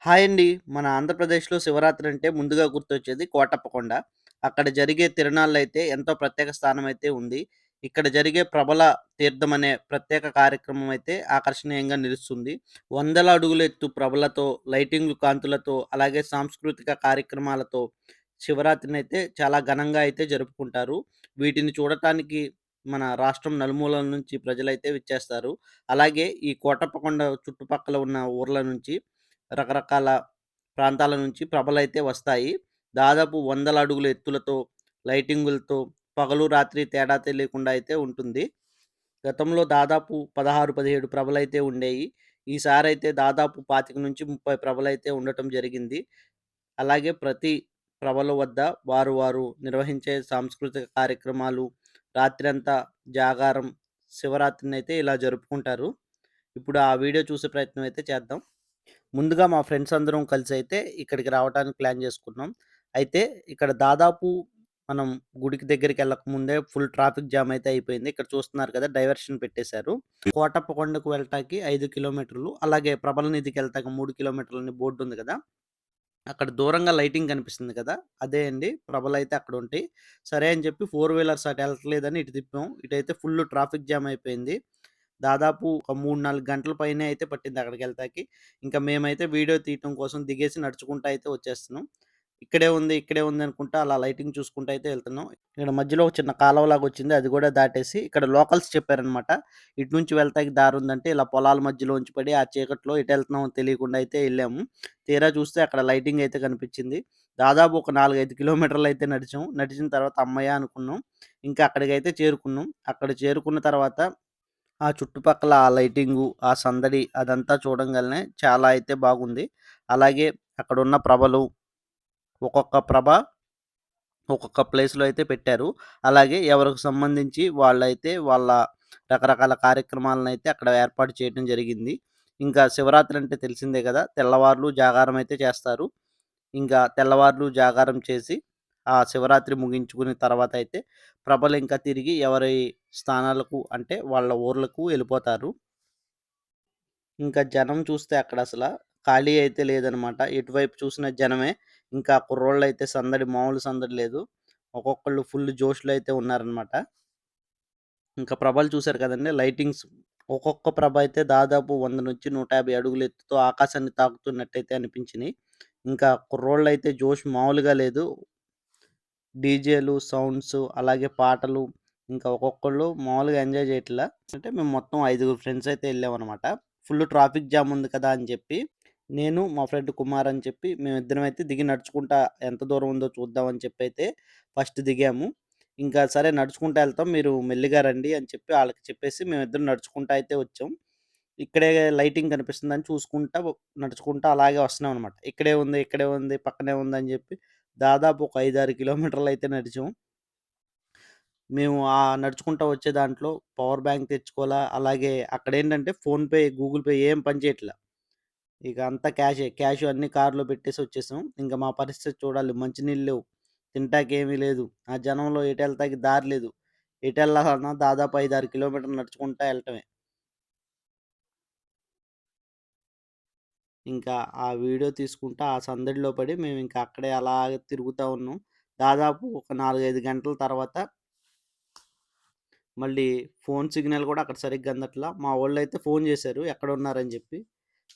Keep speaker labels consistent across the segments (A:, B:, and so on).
A: Hi అండి. మన ఆంధ్రప్రదేశ్‌లో శివరాత్రి అంటే ముందుగా గుర్తొచ్చేది కోటప్పకొండ. అక్కడ జరిగే తిరునాళ్ళైతే ఎంతో ప్రత్యేక స్థానమైతే ఉంది. ఇక్కడ జరిగే ప్రబల తీర్థం అనే ప్రత్యేక కార్యక్రమం అయితే ఆకర్షణీయంగా నిలుస్తుంది. వందల అడుగుల ఎత్తు ప్రభలతో, లైటింగ్‌లు కాంతులతో, అలాగే సాంస్కృతిక కార్యక్రమాలతో శివరాత్రినైతే చాలా ఘనంగా అయితే జరుపుకుంటారు. వీటిని చూడటానికి మన రాష్ట్రం నలుమూలల నుంచి ప్రజలైతే విచ్చేస్తారు. అలాగే ఈ కోటప్పకొండ చుట్టుపక్కల ఉన్న ఊర్ల నుంచి రకరకాల ప్రాంతాల నుంచి ప్రభలైతే వస్తాయి. దాదాపు వందల అడుగుల ఎత్తులతో, లైటింగులతో పగలు, రాత్రి తేడా తెలియకుండా అయితే ఉంటుంది. గతంలో దాదాపు 16, 17 ప్రభలైతే ఉండేయి. ఈసారైతే దాదాపు 25-30 ప్రభలైతే ఉండటం జరిగింది. అలాగే ప్రతి ప్రభల వద్ద వారు నిర్వహించే సాంస్కృతిక కార్యక్రమాలు, రాత్రంతా జాగారం, శివరాత్రినైతే ఇలా జరుపుకుంటారు. ఇప్పుడు ఆ వీడియో చూసే ప్రయత్నం అయితే చేద్దాం. ముందుగా మా ఫ్రెండ్స్ అందరం కలిసైతే ఇక్కడికి రావటానికి ప్లాన్ చేసుకున్నాం. అయితే ఇక్కడ దాదాపు మనం గుడికి దగ్గరికెళ్ళక ముందే ఫుల్ ట్రాఫిక్ జామ్ అయితే అయిపోయింది. ఇక్కడ చూస్తున్నారు కదా! డైవర్షన్ పెట్టేశారు. కోటప్ప కొండకు వెళ్ళటానికి 5 కిలోమీటర్లు, అలాగే ప్రభల నిధికెళ్తాకి 3 కిలోమీటర్లని బోర్డుంది కదా! అక్కడ దూరంగా లైటింగ్ కనిపిస్తుంది కదా! అదే అండి ప్రభలైతే అక్కడుంటాయి. సరే అని చెప్పి 4 వీలర్స్ అటు ఎళ్ళట్లేదని ఇటు తిప్పాం. ఇటైతే ఫుల్ ట్రాఫిక్ జామ్ అయిపోయింది. దాదాపు ఒక 3, 4 గంటల పైనే అయితే పట్టింది అక్కడికెళ్తాకి. ఇంకా మేమైతే వీడియో తీయటం కోసం దిగేసి నడుచుకుంటా అయితే వచ్చేస్తున్నాం. ఇక్కడే ఉంది అనుకుంటా అలా లైటింగ్ చూసుకుంటూ అయితే ఎళ్తున్నాం. ఇక్కడ మధ్యలో ఒక చిన్న కాలువలాగొచ్చింది. అది కూడా దాటేసి ఇక్కడ లోకల్స్ చెప్పారనమాట. ఇటు నుంచి వెళ్తాకి దారుందంటే ఇలా పొలాల మధ్యలోంచి పడి ఆ చీకట్లో ఎటెళ్తున్నామో తెలియకుండా అయితే ఎళ్ళాము. తీరా చూస్తే అక్కడ లైటింగ్ అయితే కనిపించింది. దాదాపు ఒక 4, 5 కిలోమీటర్లయితే నడిచాం. నడిచిన తర్వాత హమ్మయ్య! అనుకున్నాం. ఇంకా అక్కడికైతే చేరుకున్నాం. అక్కడ చేరుకున్న తర్వాత ఆ చుట్టుపక్కల ఆ లైటింగు, ఆ సందడి అదంతా చూడంగాలనే చాలా అయితే బాగుంది. అలాగే అక్కడున్న ప్రభలు, ఒక్కొక్క ప్రభ ఒక్కొక్క ప్లేస్‌లో అయితే పెట్టారు. అలాగే ఎవరికి సంబంధించి వాళ్ళైతే వాళ్ళ రకరకాల కార్యక్రమాలనైతే అక్కడ ఏర్పాటు చేయడం జరిగింది. ఇంకా శివరాత్రి అంటే తెలిసిందే గదా! తెల్లవార్లు జాగారం అయితే చేస్తారు. ఇంకా తెల్లవార్లు జాగారం చేసి, ఆ శివరాత్రి ముగించుకున్న తర్వాతయితే ప్రభలింకా తిరిగి ఎవరి స్థానాలకు అంటే వాళ్ళ ఊర్లకు ఎళ్ళిపోతారు. ఇంకా జనం చూస్తే అక్కడసల ఖాళీ అయితే లేదనమాట. ఎటువైపు చూసినా జనమే. ఇంకా కుర్రోళ్ళైతే సందడి మామూలు సందడి లేదు. ఒక్కొక్కళ్ళు ఫుల్ జోష్‌లో అయితే ఉన్నారనమాట. ఇంకా ప్రభలు చూసారు కదండీ! లైటింగ్స్ ఒక్కొక్క ప్రభ అయితే దాదాపు 100-150 అడుగుల ఎత్తుతో ఆకాశాన్ని తాకుతున్నట్టయితే అనిపించినియి. ఇంకా కుర్రోళ్ళైతే జోష్ మామూలుగా లేదు. డీజేలు, సౌండ్సు అలాగే పాటలు ఇంకా ఒక్కొక్కళ్ళు మామూలుగా ఎంజాయ్ చేయట్లా. అంటే మేము మొత్తం 5గురు ఫ్రెండ్స్ అయితే ఎళ్ళామనమాట. ఫుల్ ట్రాఫిక్ జామ్ ఉంది కదా! అని చెప్పి, నేను మా ఫ్రెండ్ కుమార్ అని చెప్పి మేమిద్దరం అయితే దిగి నడుచుకుంటా ఎంత దూరం ఉందో చూద్దాం అని చెప్పైతే ఫస్ట్ దిగాము. ఇంకా సరే నడుచుకుంటా ఎళ్తాం. మీరు మెల్లిగా రండి అని చెప్పి ఆళ్ళకి చెప్పేసి మేమిద్దరం నడుచుకుంటా అయితే వచ్చాం. ఇక్కడే లైటింగ్ కనిపిస్తుందని చూసుకుంటా నడుచుకుంటా అలాగే వస్తున్నామనమాట. ఇక్కడే ఉంది, పక్కనే ఉందని జెప్పి దాదాపు ఒక 5, 6 కిలోమీటర్లయితే నడిచాం. మేము నడుచుకుంటా వచ్చే దాంట్లో పవర్ బ్యాంక్ తెచ్చుకోవాలా, అలాగే అక్కడేంటంటే ఫోన్‌పే, గూగుల్ పే ఏం పనిచేయట్ల. ఇక అంతా క్యాషే. క్యాష్ అన్నీ కార్‌లో పెట్టేసి వచ్చేసాం. ఇంక మా పరిస్థితి చూడాలి. మంచినీళ్ళు లేవు. తింటాకేమీ లేదు. ఆ జనంలో ఎటెళ్తాకి దారి లేదు. ఎటెళ్ళాలన్నా దాదాపు 5, 6 కిలోమీటర్లు నడుచుకుంటా ఎళ్ళటమే. ఇంకా ఆ వీడియో తీసుకుంటా, ఆ సందడిలో పడి మేమింక అక్కడే అలాగే తిరుగుతా ఉన్నాం. దాదాపు ఒక 4, 5 గంటల తర్వాత మళ్ళీ ఫోను సిగ్నల్ గూడా అక్కడ సరిగ్గా అందట్లా. మా వోళ్ళైతే ఫోను జేశారు ఎక్కడున్నారని జెప్పి.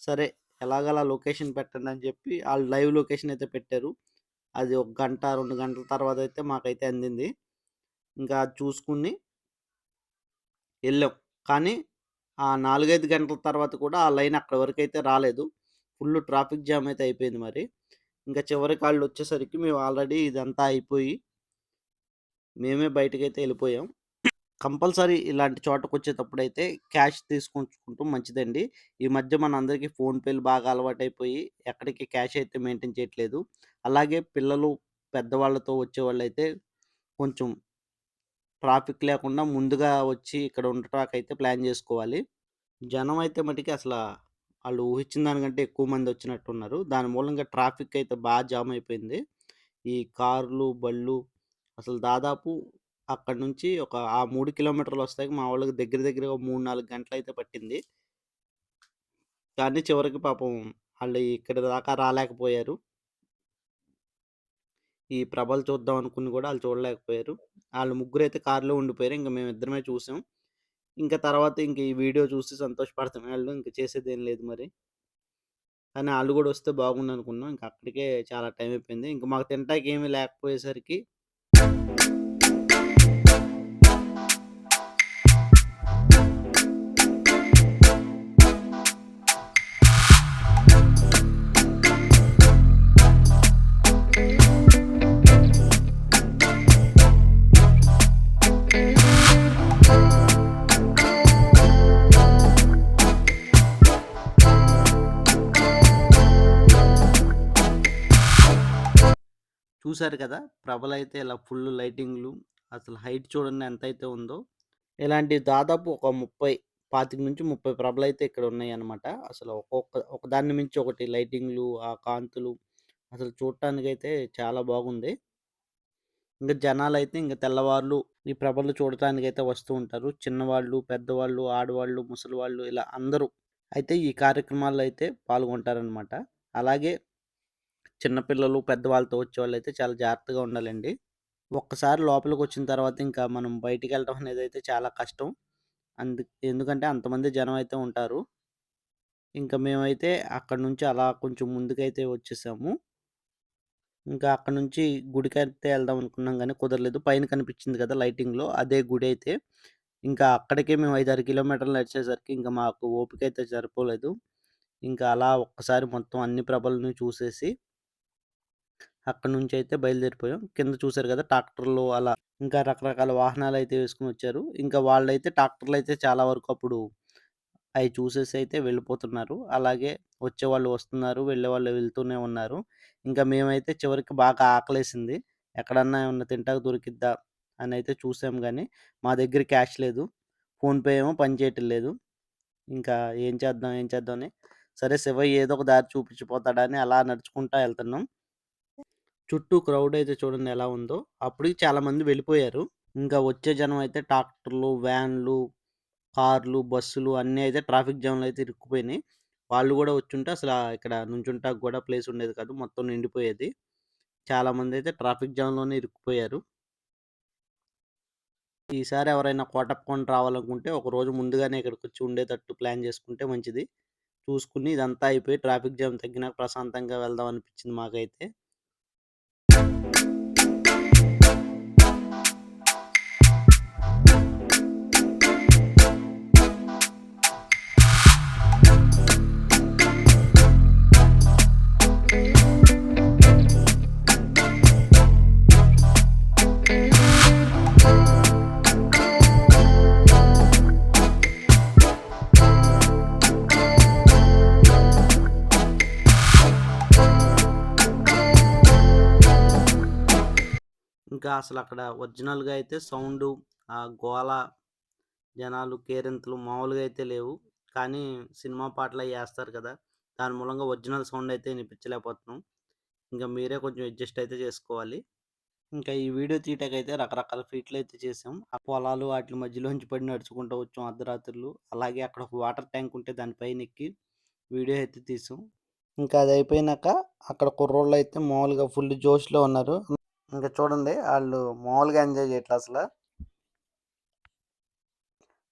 A: సరే ఎలాగోలా లొకేషన్ పెట్టండని జెప్పి ఆళ్ళు లైవ్ లొకేషన్ అయితే పెట్టారు. అది ఒక గంట, 2 గంటల తర్వాతయితే మాకైతే అందింది. ఇంకా అది చూసుకొని ఎళ్ళాం. కానీ ఆ 4, 5 గంటల తర్వాత కూడా ఆ లైన్ అక్కడి వరకైతే రాలేదు. ఫుల్లు ట్రాఫిక్ జామ్ అయితే అయిపోయింది మరి. ఇంక చివరికి ఆళ్ళొచ్చేసరికి మేము ఆల్రెడీ ఇదంతా అయిపోయి, మేమే బయటికైతే ఎళ్ళిపోయాం. కంపల్సరీ ఇలాంటి చోటకొచ్చేటప్పుడైతే క్యాష్ తీసుకొచ్చుకుంటం మంచిదండి. ఈ మధ్య మనందరికీ ఫోన్‌పేలు బాగా అలవాటైపోయి, ఎక్కడికి క్యాష్ అయితే మెయింటైన్ చేయట్లేదు. అలాగే పిల్లలు, పెద్దవాళ్ళతో వచ్చేవాళ్ళైతే కొంచెం ట్రాఫిక్ లేకుండా ముందుగా వచ్చి ఇక్కడ ఉండటానికైతే ప్లాన్ జేసుకోవాలి. జనమైతే మటికి అసలా ఆళ్ళు ఊహించిన దానికంటే ఎక్కువ మందొచ్చినట్టున్నారు. దాని మూలంగా ట్రాఫిక్ అయితే జామ్ అయిపోయింది. ఈ కార్లు, బళ్ళు అసలు దాదాపు అక్కడి నుంచి ఆ 3 కిలోమీటర్లొస్తాకి మా వాళ్ళకి దగ్గర దగ్గరగా 3, 4 గంటలయితే పట్టింది. కానీ చివరికి పాపం ఆళ్ళు ఇక్కడి దాకా రాలేకపోయారు. ఈ ప్రభలు చూద్దాం అనుకుని గూడా ఆళ్ళు చూడలేకపోయారు. ఆళ్ళు ముగ్గురైతే కార్‌లో ఉండిపోయారు. ఇంక మేమిద్దరమే చూసాం. ఇంక తర్వాత ఇంక ఈ వీడియో చూసి సంతోషపడటమే ఆళ్ళు. ఇంక చేసేదేం లేదు మరి. కానీ ఆళ్ళు గూడా వస్తే బాగుండనుకున్నాం. ఇంక అక్కడికే చాలా టైం అయిపోయింది. ఇంక మాకు తినటానికి ఏమీ లేకపోయేసరికి చూసారు కదా! ప్రభలైతే ఇలా ఫుల్ లైటింగ్‌లు అసలు హైట్ చూడండి ఎంతైతే ఉందో. ఇలాంటి దాదాపు ఒక 30, 25-30 ప్రభలైతే ఇక్కడ ఉన్నాయన్నమాట. అసలు ఒకదాన్ని మించి ఒకటి లైటింగ్‌లు, ఆ కాంతులు అసలు చూడటానికైతే చాలా బాగుంది. ఇంక జనాలైతే ఇంక తెల్లవార్లు ఈ ప్రభలు చూడటానికైతే వస్తూ ఉంటారు. చిన్నవాళ్ళు, పెద్దవాళ్ళు, ఆడవాళ్ళు, ముసలివాళ్ళు ఇలా అందరూ అయితే ఈ కార్యక్రమాల్లో అయితే పాల్గొంటారనమాట. అలాగే చిన్న పిల్లలు, పెద్దవాళ్ళతో వచ్చేవాళ్ళైతే చాలా జాగ్రత్తగా ఉండాలండి. ఒక్కసారి లోపలికొచ్చిన తర్వాత ఇంకా మనం బయటికెళ్ళడం అనేదైతే చాలా కష్టం. ఎందుకంటే అంతమంది జనం అయితే ఉంటారు. ఇంక మేమైతే అక్కడి నుంచి అలా కొంచెం ముందుకైతే వచ్చేసాము. ఇంకా అక్కడి నుంచి గుడికైతే ఎళ్దాం అనుకున్నాం గానీ కుదరలేదు. పైన కనిపించింది కదా లైటింగ్‌లో అదే గుడైతే. ఇంకా అక్కడికే మేము 5, 6 కిలోమీటర్లు నడిచేసరికి ఇంక మాకు ఓపికైతే సరిపోలేదు. ఇంకా అలా ఒక్కసారి మొత్తం అన్ని ప్రభలను చూసేసి అక్కడి నుంచయితే బయలుదేరిపోయాం. కింద చూసారు కదా! ట్రాక్టర్లు అలా ఇంకా రకరకాల వాహనాలైతే వేసుకొనొచ్చారు. ఇంకా వాళ్ళైతే ట్రాక్టర్లయితే చాలా వరకు అప్పుడు అయి చూసేసి అయితే వెళ్ళిపోతున్నారు. అలాగే వచ్చేవాళ్ళు వస్తున్నారు. వెళ్ళేవాళ్ళు వెళ్తూనే ఉన్నారు. ఇంకా మేమైతే చివరికి బాగా ఆకలేసింది. ఎక్కడన్నా ఏమన్నా తింటానికి దొరికిద్దా అనయితే చూసాం గానీ, మా దగ్గర క్యాష్ లేదు. ఫోన్‌పే ఏమో పనిచేయటం లేదు. ఇంకా ఏం చేద్దాం, ఏం చేద్దాం అని సరే శివయ్య ఏదో ఒక దారి చూపించిపోతాడని అలా నడుచుకుంటా ఎళ్తున్నాం. చుట్టూ క్రౌడ్ అయితే చూడండి ఎలా ఉందో. అప్పటికి చాలామంది వెళ్ళిపోయారు. ఇంకా వచ్చే జనం అయితే ట్రాక్టర్లు, వ్యాన్లు, కార్లు, బస్సులు అన్నీ అయితే ట్రాఫిక్ జామ్‌లో అయితే ఇరుక్కుపోయినాయి. వాళ్ళు గూడా వచ్చుంటే అసల ఇక్కడ నుంచుంటానికి గూడా ప్లేస్ ఉండేది కాదు. మొత్తం నిండిపోయేది. చాలామందయితే ట్రాఫిక్ జామ్‌లోనే ఇరుక్కుపోయారు. ఈసారి ఎవరైనా కోటప్పకొండ రావాలనుకుంటే ఒక రోజు ముందుగానే ఇక్కడికొచ్చి ఉండేటట్టు ప్లాన్ చేసుకుంటే మంచిది. చూసుకొని ఇదంతా అయిపోయి ట్రాఫిక్ జామ్ తగ్గినాక ప్రశాంతంగా వెళ్దాం అనిపించింది మాకైతే. ఇంకా అసలక్కడ ఒరిజినల్‌గా అయితే సౌండు, ఆ గోల, జనాలు, కేరింతలు మామూలుగా అయితే లేవు. కానీ సినిమా పాటలయి యేస్తారు కదా! దాని మూలంగా ఒరిజినల్ సౌండ్ అయితే ఇనిపించలేకపోతున్నాం. ఇంక మీరే కొంచెం అడ్జస్ట్ అయితే చేసుకోవాలి. ఇంకా ఈ వీడియో తీయటాకైతే రకరకాల ఫీట్‌లయితే చేసాం. ఆ పొలాలు ఆటిల మధ్యలోంచి పడి నడుచుకుంటూ వచ్చాం అర్ధరాత్రులు. అలాగే అక్కడ ఒక వాటర్ ట్యాంక్ ఉంటే దాని పైనెక్కి వీడియో అయితే తీసాం. ఇంకా అదయిపోయినాక అక్కడ కుర్రోళ్ళైతే మామూలుగా ఫుల్ జోష్‌లో ఉన్నారు. ఇంక చూడండి ఆళ్ళు మామూలుగా ఎంజాయ్ చేయట్లే అసల.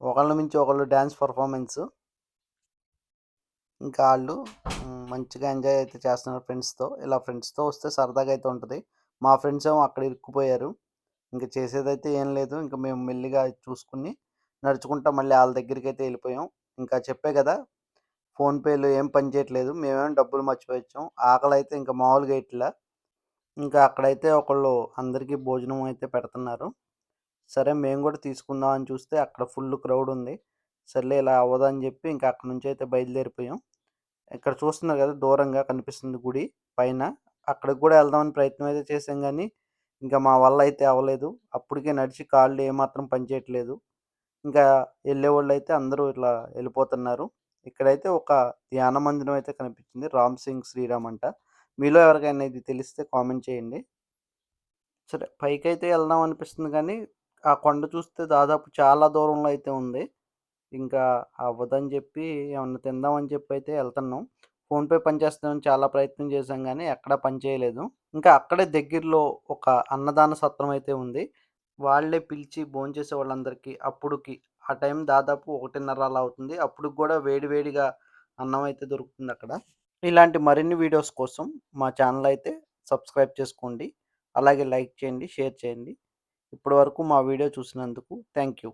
A: ఒకళ్ళని మించి ఒకళ్ళు డాన్స్ పెర్ఫార్మన్స్. ఇంకా ఆళ్ళు మంచిగా ఎంజాయ్ అయితే చేస్తున్నారు ఫ్రెండ్స్‌తో. ఇలా ఫ్రెండ్స్‌తో వస్తే సరదాగా అయితే ఉంటది. మా ఫ్రెండ్స్ ఏమో అక్కడ ఇరుక్కుపోయారు. ఇంక చేసేదైతే ఏం లేదు. ఇంక మేము మెల్లిగా చూసుకొని నడుచుకుంటా మళ్ళీ ఆళ్ళ దగ్గరికైతే ఎళ్ళిపోయాం. ఇంకా చెప్పా గదా! ఫోన్‌పేలు ఏం పని చేయట్లేదు. మేమేమో డబ్బులు మర్చిపోయొచ్చాం. ఆకలైతే ఇంక మామూలుగా ఎయట్లే. ఇంకా అక్కడైతే ఒకళ్ళు అందరికీ భోజనం అయితే పెడుతున్నారు. సరే మేము గూడా తీసుకుందాం అని చూస్తే అక్కడ ఫుల్ క్రౌడ్ ఉంది. సర్లే ఇలా అవ్వదని జెప్పి ఇంకా అక్కడి నుంచయితే బయలుదేరిపోయాం. ఇక్కడ చూస్తున్నారు గదా! దూరంగా కనిపిస్తుంది గుడి పైన. అక్కడికి గూడా ఎళ్దామని ప్రయత్నం అయితే చేసాం గానీ, ఇంకా మా వల్ల అయితే అవ్వలేదు. అప్పటికే నడిచి కాళ్ళు ఏమాత్రం పనిచేయట్లేదు. ఇంకా ఎళ్ళేవోళ్ళైతే అందరూ ఇట్లా ఎళ్ళిపోతున్నారు. ఇక్కడైతే ఒక ధ్యాన మందిరం అయితే కనిపించింది. 'రామ్ సింగ్ శ్రీరామ్' అంట. మీలో ఎవరికైనా ఇది తెలిస్తే కామెంట్ చేయండి. సరే పైకైతే ఎళ్దాం అనిపిస్తుంది కానీ, ఆ కొండ చూస్తే దాదాపు చాలా దూరంలో అయితే ఉంది. ఇంకా అవ్వదని జెప్పి ఏమన్నా తిందామని చెప్పైతే ఎళ్తున్నాం. ఫోన్‌పే పనిచేస్తుందని చాలా ప్రయత్నం చేశాం గానీ, ఎక్కడా పనిచేయలేదు. ఇంకా అక్కడే దగ్గరలో ఒక అన్నదాన సత్రం అయితే ఉంది. వాళ్ళే పిలిచి భోంచేసే వాళ్ళందరికీ అప్పుడుకి ఆ టైం దాదాపు 1:30 అలా అవుతుంది. అప్పుడుకి గూడా వేడి వేడిగా అన్నం అయితే దొరుకుతుందక్కడ. ఇలాంటి మరిన్ని వీడియోస్ కోసం మా ఛానెల్ అయితే సబ్స్క్రైబ్ చేసుకోండి. అలాగే లైక్ చేయండి, షేర్ చేయండి. ఇప్పటి వరకు మా వీడియో చూసినందుకు థాంక్ యూ.